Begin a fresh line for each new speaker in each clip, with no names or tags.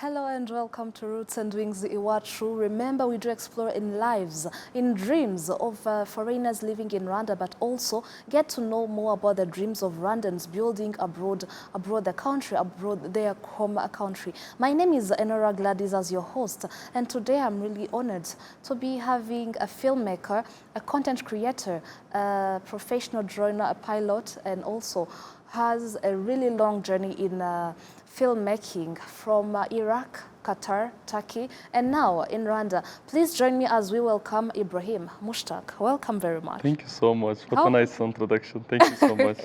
Hello and welcome to Roots and Wings Iwacu. Remember, we do explore in lives, in dreams of foreigners living in Rwanda, but also get to know more about the dreams of Rwandans building abroad the country, abroad their home country. My name is Enora Gladys as your host, and today I'm really honored to be having a filmmaker, a content creator, a professional droner, a pilot, and also has a really long journey in filmmaking from Iraq, Qatar, Turkey, and now in Rwanda. Please join me as we welcome Ibraheem. Mushtaq, welcome very much.
Thank you so much. What a nice introduction. Thank you so much.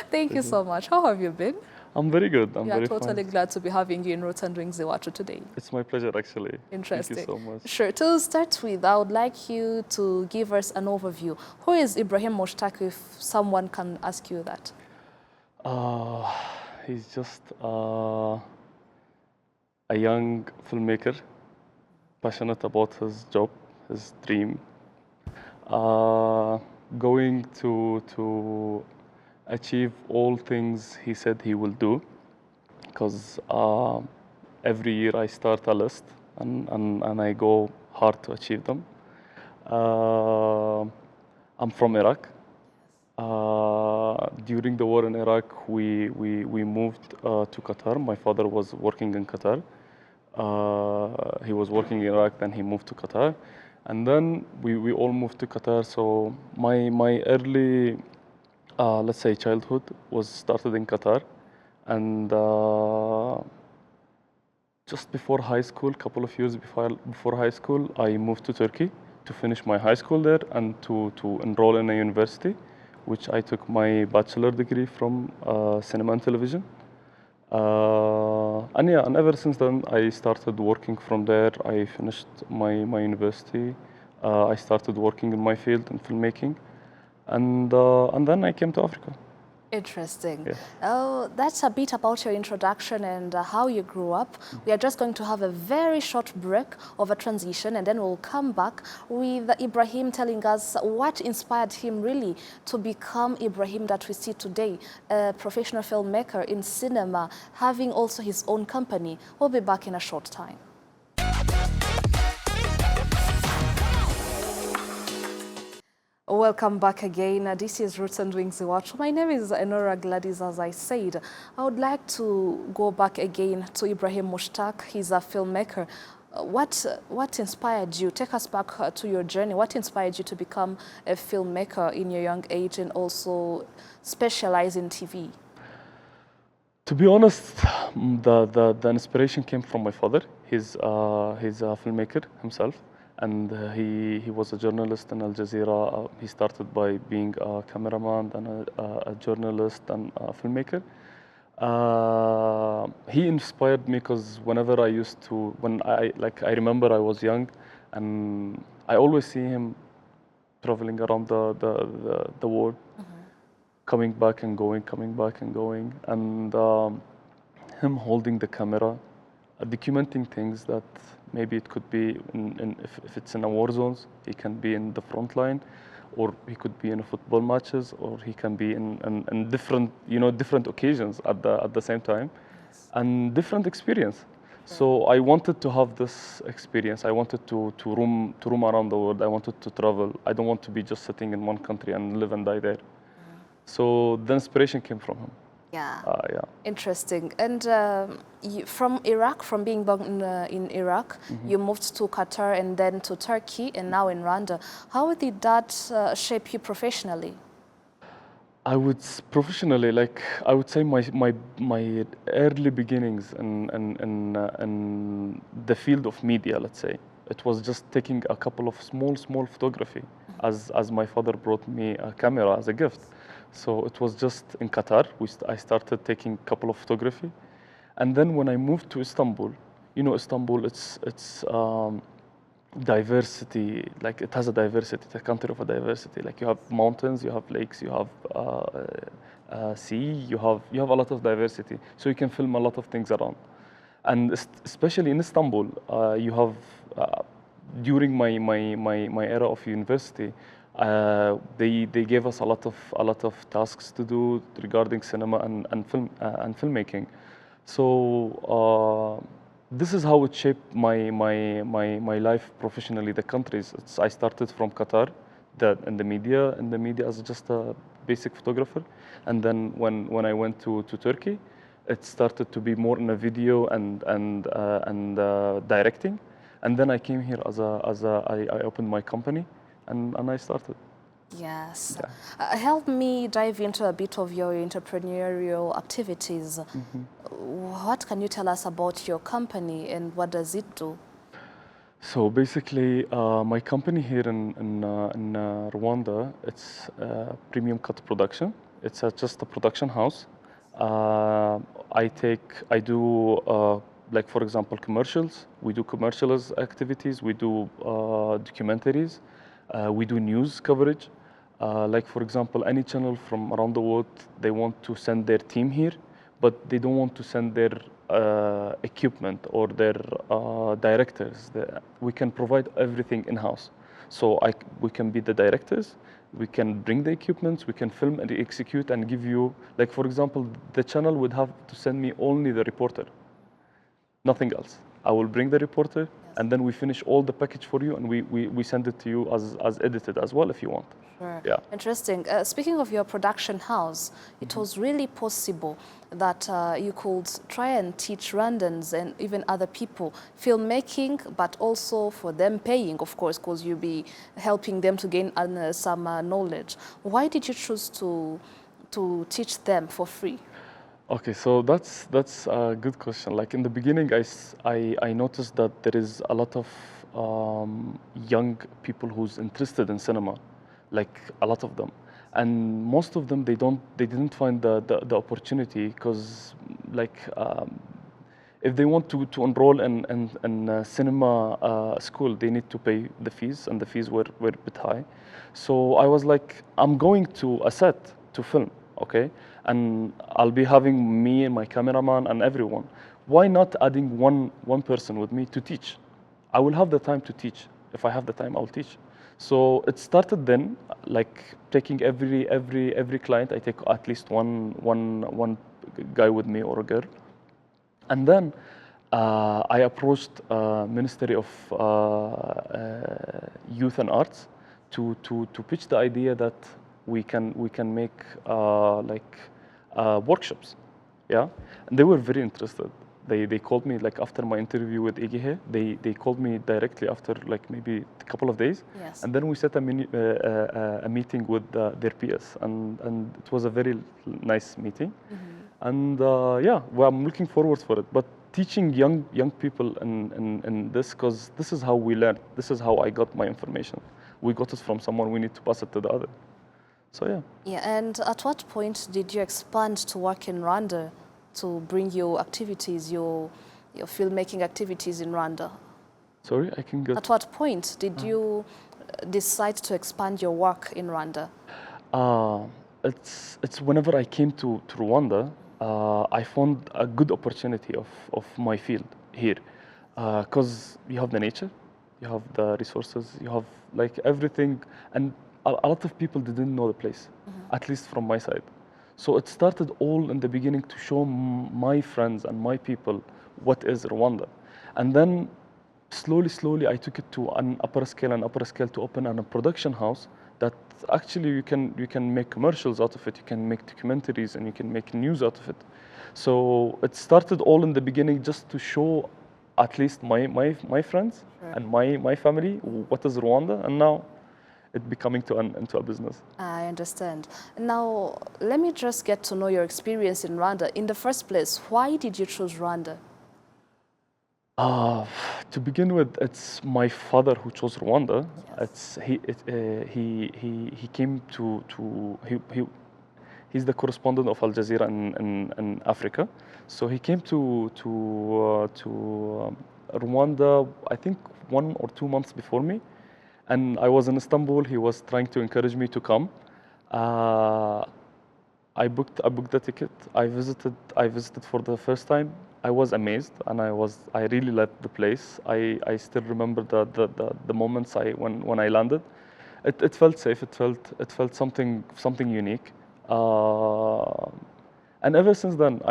Thank you so much. How have you been?
I'm very good. I'm very
totally
fine.
glad to be having you in Roots and Wings Iwacu today.
It's my pleasure, actually.
Interesting.
Thank you so much.
Sure. To start with, I would like you to give us an overview. Who is Ibraheem Mushtaq, if someone can ask you that?
He's just a young filmmaker, passionate about his job, his dream, going to achieve all things he said he will do, because every year I start a list and I go hard to achieve them. I'm from Iraq. During the war in Iraq, we moved to Qatar. My father was working in Qatar. He was working in Iraq, then he moved to Qatar. And then we all moved to Qatar. So my early, let's say, childhood was started in Qatar. And just before high school, a couple of years before high school, I moved to Turkey to finish my high school there and to enroll in a university, which I took my bachelor degree from cinema and television. And ever since then, I started working from there. I finished my university. I started working in my field in filmmaking. And then I came to Africa.
Interesting.
Yeah.
Oh, that's a bit about your introduction and how you grew up. We are just going to have a very short break of a transition, and then we'll come back with Ibraheem telling us what inspired him really to become Ibraheem that we see today, a professional filmmaker in cinema, having also his own company. We'll be back in a short time. Welcome back again. This is Roots and Wings Iwacu. My name is Enora Gladys, as I said. I would like to go back again to Ibraheem Mushtaq. He's a filmmaker. What inspired you? Take us back to your journey. What inspired you to become a filmmaker in your young age and also specialize in TV?
To be honest, the inspiration came from my father. He's a filmmaker himself. And he was a journalist in Al Jazeera. He started by being a cameraman, then a journalist and a filmmaker. He inspired me because whenever I used to, I remember I was young, and I always see him traveling around the world, coming back and going, and him holding the camera, documenting things that maybe it could be if it's in a war zones, he can be in the front line, or he could be in football matches, or he can be in different occasions at the same time, yes, and different experience. Yeah. So I wanted to have this experience. I wanted to roam around the world. I wanted to travel. I don't want to be just sitting in one country and live and die there. So the inspiration came from him.
Yeah.
Yeah.
Interesting. And from Iraq, from being born in Iraq, you moved to Qatar and then to Turkey and now in Rwanda. How did that shape you professionally?
I would say my early beginnings in the field of media, let's say. It was just taking a couple of small photography, as my father brought me a camera as a gift. So it was just in Qatar. I started taking a couple of photography, and then when I moved to Istanbul, Istanbul, it's diversity. Like it has a diversity. It's a country of a diversity. Like you have mountains, you have lakes, you have sea, you have a lot of diversity. So you can film a lot of things around, and especially in Istanbul, you have during my era of university. They gave us a lot of tasks to do regarding cinema and filmmaking. So this is how it shaped my life professionally. The countries. I started from Qatar, in the media as just a basic photographer, and then when I went to Turkey, it started to be more in a video and directing, and then I came here I opened my company, and I started.
Yes.
Yeah.
Help me dive into a bit of your entrepreneurial activities. What can you tell us about your company and what does it do?
So basically, my company here in Rwanda, it's premium cut production. It's just a production house. I do like for example commercials. We do commercials activities. We do documentaries. We do news coverage. Like for example, any channel from around the world, they want to send their team here, but they don't want to send their equipment or their directors. We can provide everything in-house. So we can be the directors, we can bring the equipment, we can film and execute and give you, like for example, the channel would have to send me only the reporter, nothing else. I will bring the reporter, and then we finish all the package for you, and we send it to you as edited as well if you want.
Sure.
Yeah.
Interesting. Speaking of your production house, it was really possible that you could try and teach Rwandans and even other people filmmaking, but also for them paying, of course, because you'll be helping them to gain some knowledge. Why did you choose to teach them for free?
Okay, so that's a good question. Like in the beginning, I noticed that there is a lot of young people who's interested in cinema, like a lot of them, and most of them they didn't find the opportunity because like if they want to enroll in cinema school, they need to pay the fees, and the fees were a bit high. So I was like, I'm going to a set to film, okay? And I'll be having me and my cameraman and everyone. Why not adding one person with me to teach? I will have the time to teach. If I have the time, I'll teach. So it started then, like taking every client, I take at least one guy with me or a girl. And then I approached Ministry of Youth and Arts to pitch the idea that we can make workshops, yeah. And they were very interested. They called me like after my interview with Igihe. They called me directly after like maybe a couple of days.
Yes.
And then we set a meeting with their PS, and it was a very nice meeting. And yeah, well, I'm looking forward for it. But teaching young people in this, because this is how we learn. This is how I got my information. We got it from someone. We need to pass it to the other. So yeah.
Yeah, and at what point did you expand to work in Rwanda to bring your activities, your filmmaking activities in Rwanda?
Sorry, I can get.
At what point did you decide to expand your work in Rwanda?
It's whenever I came to Rwanda, I found a good opportunity of my field here, because you have the nature, you have the resources, you have like everything, and a lot of people didn't know the place, at least from my side. So it started all in the beginning to show my friends and my people what is Rwanda, and then slowly I took it to an upper scale to open a production house that actually you can make commercials out of it, you can make documentaries, and you can make news out of it. So it started all in the beginning just to show at least my friends and my family what is Rwanda, and now it becoming into a business.
I understand. Now, let me just get to know your experience in Rwanda. In the first place, why did you choose Rwanda?
To begin with, it's my father who chose Rwanda.
Yes.
He came he's the correspondent of Al Jazeera in Africa. So he came to Rwanda, I think 1 or 2 months before me. And I was in Istanbul. He was trying to encourage me to come. I booked the ticket. I visited for the first time. I was amazed, and I really loved the place. I still remember the moments when I landed. It felt safe. It felt something unique. And ever since then,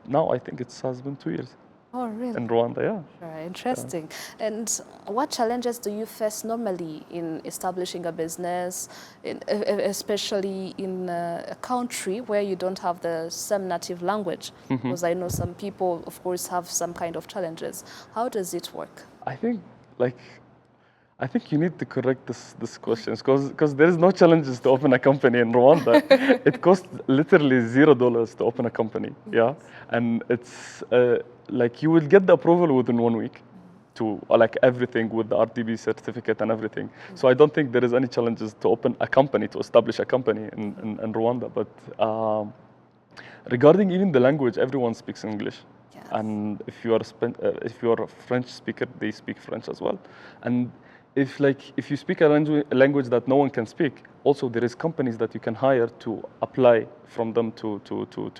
now I think it has been 2 years.
Oh, really?
in Rwanda, yeah.
Very interesting. And what challenges do you face normally in establishing a business, especially in a country where you don't have the same native language? Because I know some people, of course, have some kind of challenges. How does it work?
I think like I think you need to correct this questions because there is no challenges to open a company in Rwanda. It costs literally $0 to open a company. Yeah, and it's like you will get the approval within 1 week to like everything with the RTB certificate and everything. So I don't think there is any challenges to open a company, to establish a company in Rwanda. But regarding even the language, everyone speaks English.
Yes.
And if you are a French speaker, they speak French as well. And if you speak a language that no one can speak, also there is companies that you can hire to apply from them to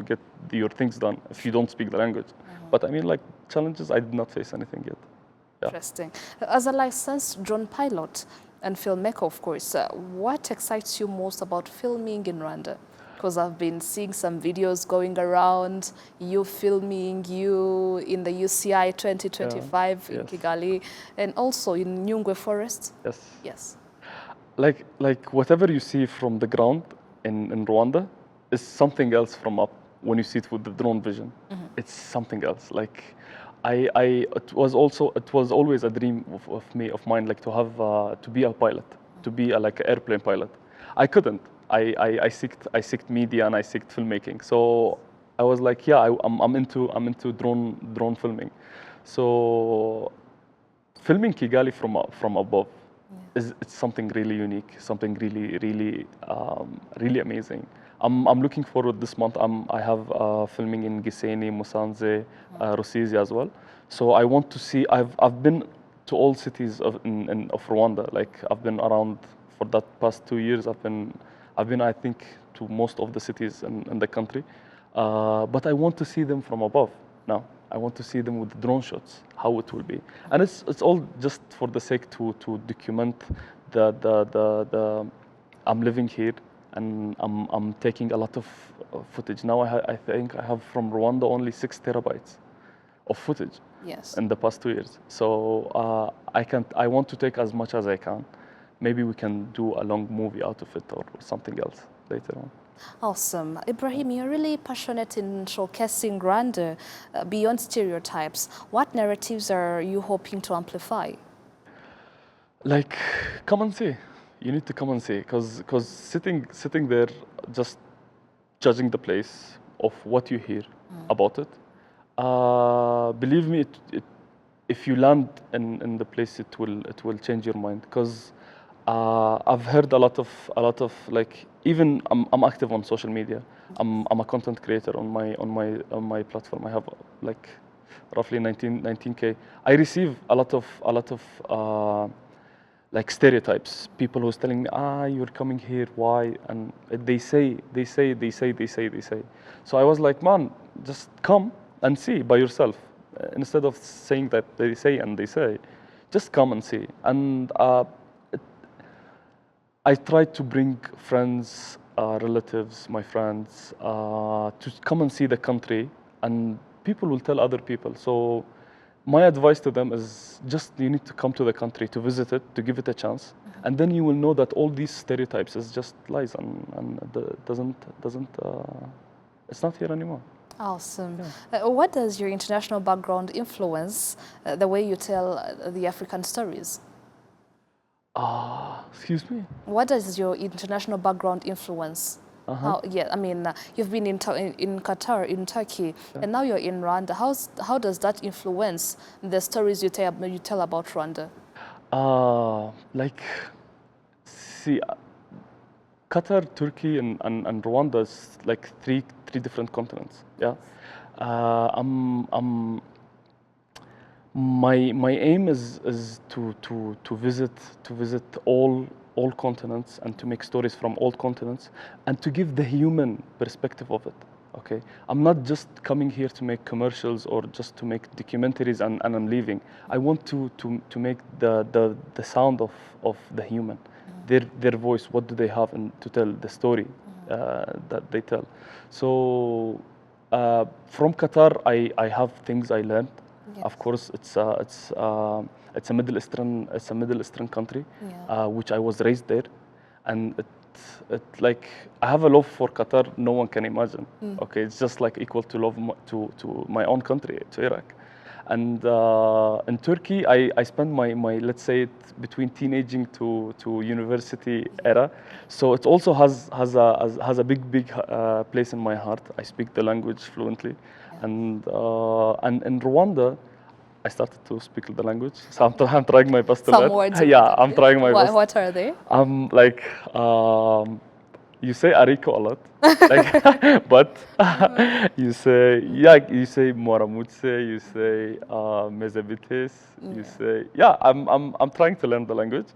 get your things done if you don't speak the language. But I mean, like challenges, I did not face anything yet. Yeah.
Interesting. As a licensed drone pilot and filmmaker, of course, what excites you most about filming in Rwanda? Because I've been seeing some videos going around, you filming, you in the UCI 2025 in
Yes.
Kigali, and also in Nyungwe Forest.
Yes.
Yes.
Like whatever you see from the ground in Rwanda is something else from up when you see it with the drone vision. It's something else. Like it was always a dream of mine, like to have to be a pilot, to be like an airplane pilot. I couldn't. I seeked media and I seeked filmmaking. So I was like, yeah, I'm into drone filming. So filming Kigali from above it's something really unique, something really amazing. I'm looking forward this month. I have filming in Gisenyi, Musanze, Rusizi as well. So I want to see. I've been to all cities of Rwanda. Like I've been around for that past 2 years. I've been I think to most of the cities in the country. But I want to see them from above now. I want to see them with drone shots, how it will be, and it's all just for the sake to document the I'm living here and I'm taking a lot of footage now. I think I have from Rwanda only 6 terabytes of footage.
Yes.
In the past 2 years. So I want to take as much as I can. Maybe we can do a long movie out of it or something else later on.
Awesome. Ibraheem, you're really passionate in showcasing Rwanda beyond stereotypes. What narratives are you hoping to amplify?
Like, come and see. You need to come and see, because sitting there just judging the place of what you hear about it. Believe me, if you land in the place, it will change your mind. Because I've heard a lot of like, even I'm active on social media. I'm a content creator on my platform. I have like roughly 19K. I receive a lot of like stereotypes. People who's telling me, you're coming here, why? And they say. So I was like, man, just come and see by yourself. Instead of saying that they say and they say, just come and see. And I tried to bring friends, relatives, my friends, to come and see the country, and people will tell other people. So my advice to them is just you need to come to the country to visit it, to give it a chance, and then you will know that all these stereotypes is just lies and it's not here anymore.
Awesome. Yeah. What does your international background influence the way you tell the African stories?
Excuse me?
What does your international background influence? I mean, you've been in Qatar, in Turkey, and now you're in Rwanda. How does that influence the stories you tell about Rwanda?
Like, see, Qatar, Turkey, and Rwanda is like three different continents. Yeah, my aim is to visit all continents and to make stories from all continents and to give the human perspective of it. Okay, I'm not just coming here to make commercials or just to make documentaries and I'm leaving. I want to make the sound of the human, their voice. What do they have to tell the story that they tell? So from Qatar, I have things I learned.
Yes.
Of course, it's a Middle Eastern country,
Yeah.
which I was raised there, and it like I have a love for Qatar no one can imagine. Okay, it's just like equal to love to my own country, to Iraq. And in Turkey, I spent my let's say it between teenaging to university era, so it also has a big place in my heart. I speak the language fluently, and in Rwanda, I started to speak the language, so I'm trying my best to
Some
learn.
words.
Yeah, I'm trying my best.
What are they?
I'm like, you say ariko a lot, like, but you say moramutse, you say mezabites, you say, yeah, I'm trying to learn the language,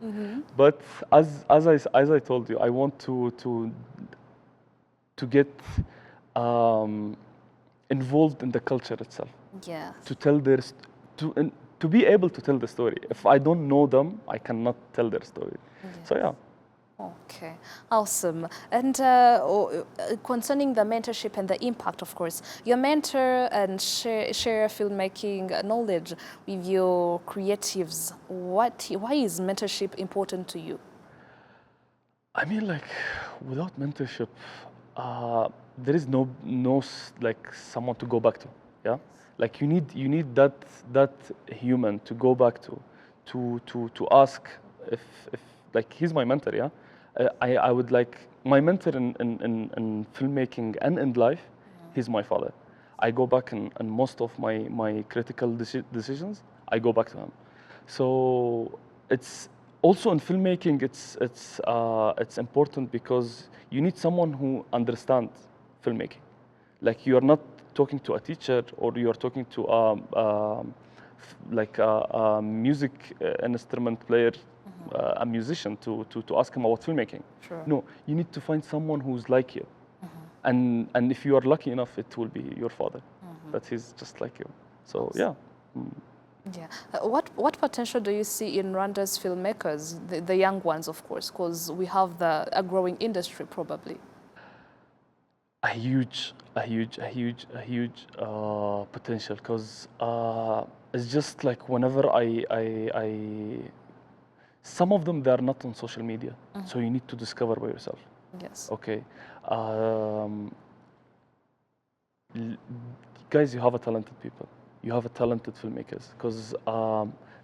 but as I told you, I want to get involved in the culture itself,
Yeah.
to tell their to be able to tell the story. If I don't know them, I cannot tell their story. So yeah.
Okay, awesome. And concerning the mentorship and the impact, of course, you mentor and share filmmaking knowledge with your creatives. Why is mentorship important to you?
I mean, like, without mentorship, there is like someone to go back to. Yeah, like you need that human to go back to ask if like he's my mentor. Yeah, I would like my mentor in filmmaking and in life. He's my father. I go back and most of my critical decisions, I go back to him. So it's also in filmmaking, it's important because you need someone who understands filmmaking. Like you are not talking to a teacher or you are talking to like a music instrument player, a musician to ask him about filmmaking.
Sure.
No, you need to find someone who's like you. And if you are lucky enough, it will be your father, that he's just like you. So yeah.
Yeah. What potential do you see in Rwanda's filmmakers, the young ones, of course, because we have a growing industry probably?
A huge potential, because it's just like whenever some of them, they are not on social media, so you need to discover by yourself.
Yes.
Okay, guys, you have a talented people, you have a talented filmmakers, because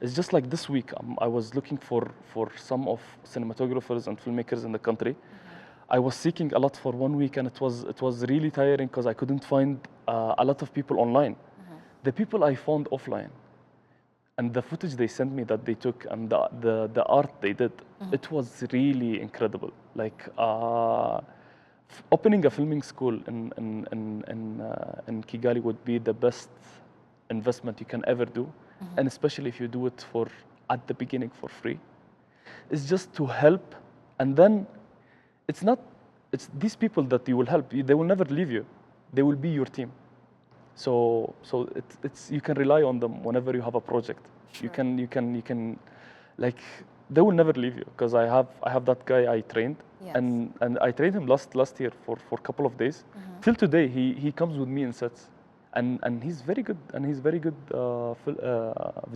it's just like this week I was looking for some of cinematographers and filmmakers in the country. I was seeking a lot for 1 week, and it was really tiring because I couldn't find a lot of people online. The people I found offline, and the footage they sent me that they took, and the art they did, it was really incredible. Like opening a filming school in Kigali would be the best investment you can ever do, and especially if you do it at the beginning for free. It's just to help, and then it's these people that you will help. They will never leave you. They will be your team. So it's you can rely on them whenever you have a project.
Sure.
You can like they will never leave you, because I have that guy I trained.
Yes.
And I trained him last year for a couple of days. Till today he comes with me in sets, and he's very good,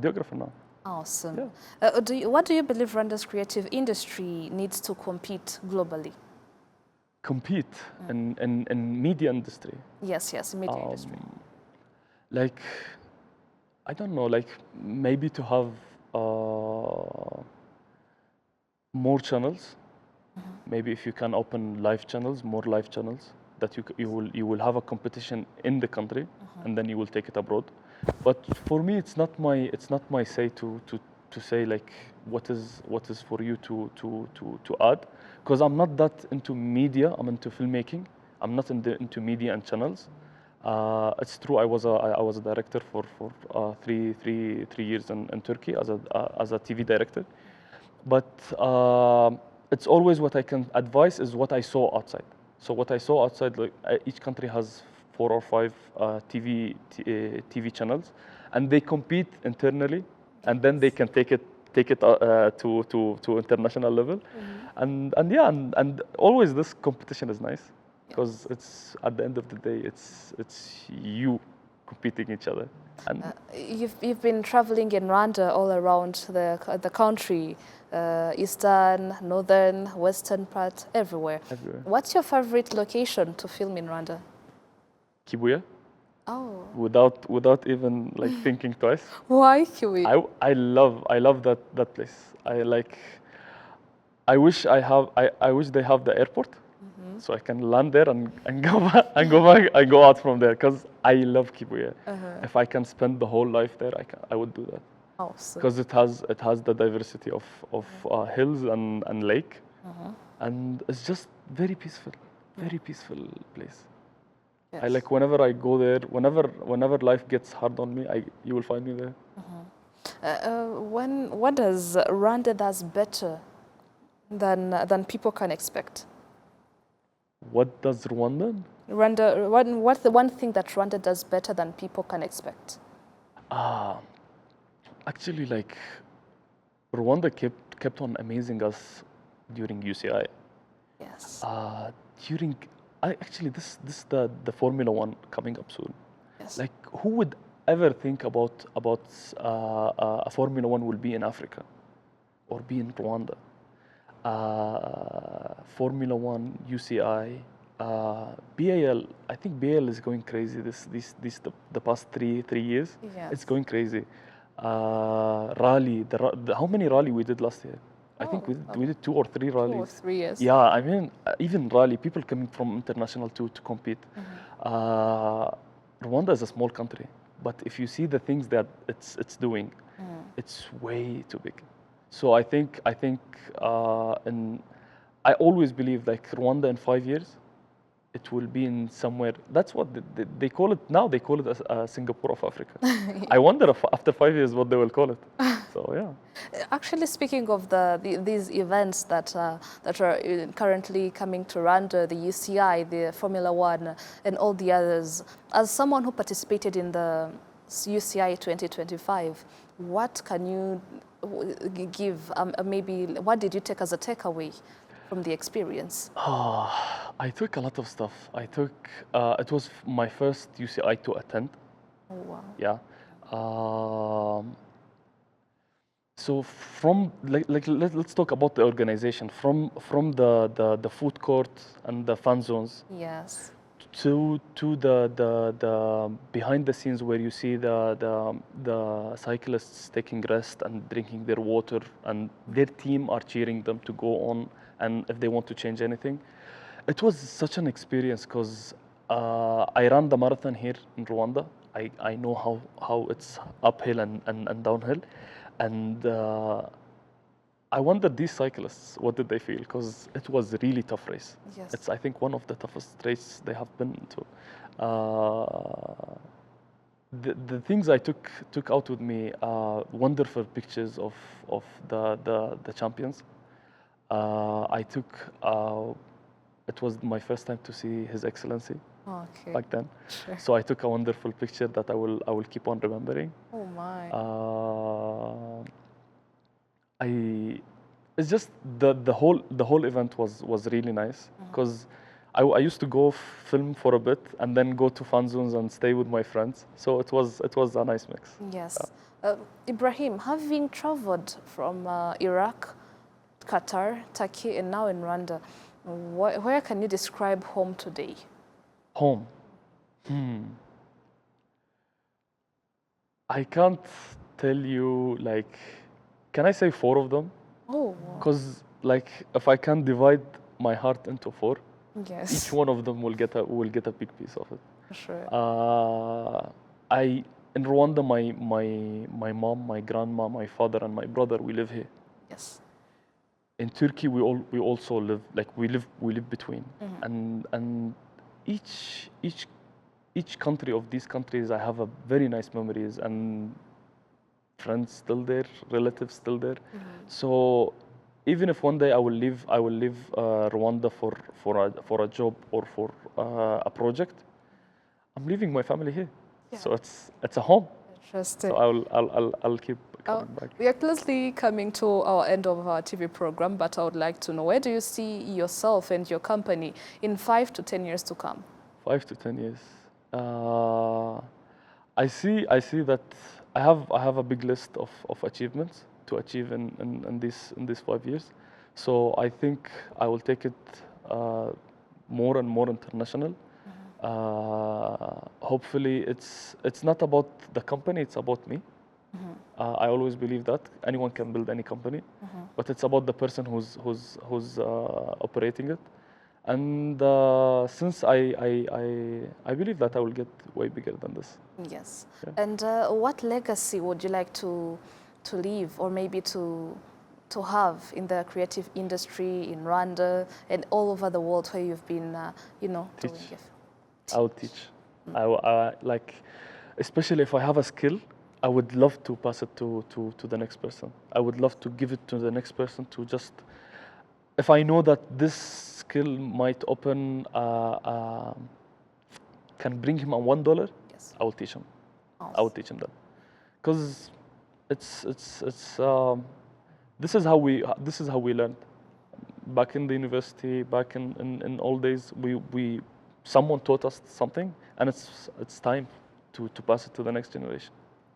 videographer now.
Awesome.
Yeah.
What do you believe Rwanda's creative industry needs to compete globally?
Compete in media industry.
Yes, media industry.
Like, I don't know, like maybe to have more channels. Maybe if you can open more live channels, that you will have a competition in the country, and then you will take it abroad. But for me, it's not my say to say like what is for you to add, because I'm not that into media. I'm into filmmaking. I'm not into media and channels. It's true. I was a director for 3 years in Turkey as a TV director, but it's always what I can advise is what I saw outside. So what I saw outside, like each country has 4 or 5 TV channels, and they compete internally, and then they can take it to international level, and yeah, and always this competition is nice, because it's at the end of the day, it's you competing each other. And
You've been traveling in Rwanda all around the country, eastern, northern, western part, everywhere.
everywhere.
What's your favorite location to film in Rwanda?
Kibuye,
Oh,
without even like thinking twice.
why Kiwi?
I love that place. I wish they have the airport, so I can land there and go back and go out from there, because I love Kibuye. If I can spend the whole life there, I would do that,
Awesome.
because it has the diversity of hills and lake, and it's just very peaceful place. I
Yes.
like whenever I go there, whenever life gets hard on me, you will find me there.
What does Rwanda does better than people can expect?
What does Rwanda?
What's the one thing that Rwanda does better than people can expect?
Actually, like Rwanda kept on amazing us during UCI.
Yes.
During actually this the Formula One coming up soon.
Yes.
Like, who would ever think about a Formula One will be in Africa or be in Rwanda? Formula One, UCI, BAL. I think BAL is going crazy. The past three years,
Yes.
it's going crazy. Rally, how many rally we did last year? I think we did 2 or 3 rallies.
2 or 3 years.
Yeah, I mean, even rally, people coming from international to compete. Rwanda is a small country, but if you see the things that it's doing, it's way too big. So I think and I always believe, like, Rwanda in 5 years, it will be in somewhere. That's what they call it now. They call it a Singapore of Africa. I wonder if after 5 years what they will call it. So yeah.
Actually, speaking of these events that are currently coming to Rwanda, the UCI, the Formula One, and all the others, as someone who participated in the UCI 2025, what can you give? Maybe what did you take as a takeaway from the experience?
I took a lot of stuff. It was my first UCI to attend.
Oh, wow.
Yeah. So let's talk about the organization, from the food court and the fan zones,
Yes.
to the behind the scenes, where you see the cyclists taking rest and drinking their water, and their team are cheering them to go on, and if they want to change anything. It was such an experience, because I ran the marathon here in Rwanda. I know how it's uphill and downhill, and I wonder, these cyclists, what did they feel? Because it was a really tough race.
Yes.
It's, I think, one of the toughest races they have been to. The things I took out with me, wonderful pictures of the champions. I took. It was my first time to see His Excellency
Okay.
back then,
Sure.
so I took a wonderful picture that I will keep on remembering.
Oh my.
It's just the whole event was really nice, because I used to go film for a bit and then go to fan zones and stay with my friends. So it was a nice mix.
Yes. Ibraheem, having traveled from Iraq, Qatar, Turkey, and now in Rwanda, where can you describe home today?
Home. I can't tell you, like, can I say 4 of them?
Oh,
Because, like, if I can divide my heart into 4,
yes.
each one of them will get a big piece of it.
For sure.
In Rwanda, my mom, my grandma, my father, and my brother, we live here.
Yes.
In Turkey, we also live, like, we live between, and each country of these countries, I have a very nice memories, and friends still there, relatives still there. So even if one day I will leave Rwanda for a job or for a project, I'm leaving my family here.
Yeah.
So it's a home.
Interesting.
So I'll keep coming back.
We are closely coming to our end of our TV program, but I would like to know, where do you see yourself and your company in 5 to 10 years to come?
5 to 10 years. I see that I have a big list of achievements to achieve in these 5 years. So I think I will take it more and more international. Hopefully, it's not about the company; it's about me. I always believe that anyone can build any company, but it's about the person who's operating it. And since I believe that I will get way bigger than this.
Yes.
Yeah.
And what legacy would you like to leave, or maybe to have in the creative industry in Rwanda and all over the world where you've been, you know, doing
Teach.
it?
I will teach. Like, especially if I have a skill, I would love to pass it to the next person. I would love to give it to the next person to just, if I know that this skill might open, can bring him a $1,
Yes.
I will teach him. I
Awesome.
will teach him that. Because this is how we learned. Back in the university, back in old days, we someone taught us something, and it's time to pass it to the next generation.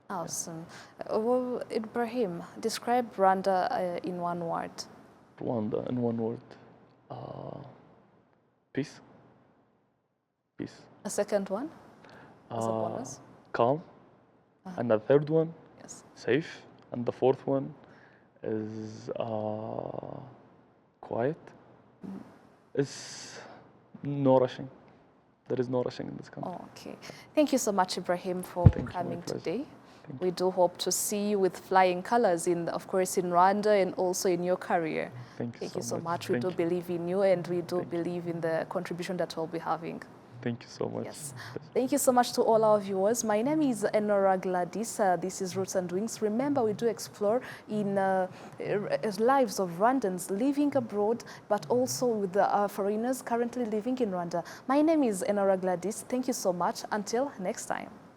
Awesome. Well, Ibrahim, describe Rwanda in one word.
Rwanda in one word. Uh, Peace. Peace.
A second one as a
Uh,
bonus.
Calm. And the third one,
Yes.
safe. And the fourth one is quiet. It's no rushing. There is no rushing in this country.
Okay. Thank you so much, Ibrahim, for
Thank you, my
coming
pleasure.
today.
Thank
We do hope to see you with flying colors in, of course, in Rwanda and also in your career.
Thank
Thank you so
much.
much. We
Thank
do
you.
believe in you, and we do
Thank you.
believe in the contribution that we'll be having.
Thank you so much.
Yes. Thank you so much to all our viewers. My name is Enora Gladys. This is Roots and Wings. Remember, we do explore in lives of Rwandans living abroad, but also with the foreigners currently living in Rwanda. My name is Enora Gladys. Thank you so much. Until next time.